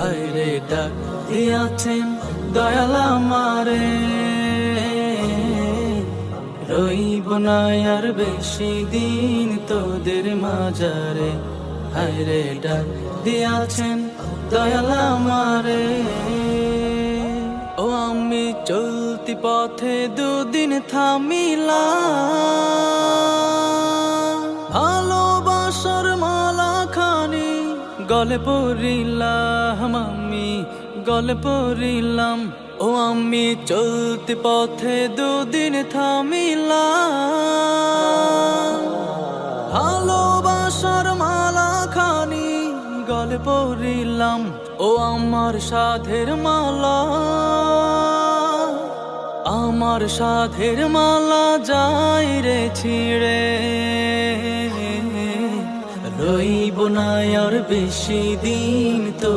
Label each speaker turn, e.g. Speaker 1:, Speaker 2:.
Speaker 1: হায়রে ডাক দিয়াছেন দয়াল আমারে, রইব না আর বেশি দিন তোদের মাঝারে। হায়রে ডাক দিয়াছেন দয়াল আমারে। ও আমি চলতি পথে দুদিন থামিলাম, ভালোবাসার মালা খানি গলে পড়িলাম, আমি গলে পড়িলাম। ও আমি চলতি পথে দুদিন থামিলাম, ভালোবাসার মালা খানি গলে পড়িলাম। ও আমার সাধের মালা, আমার সাধের মালা যাই রে ছিড়ে, রইব না আর বেশি দিন তো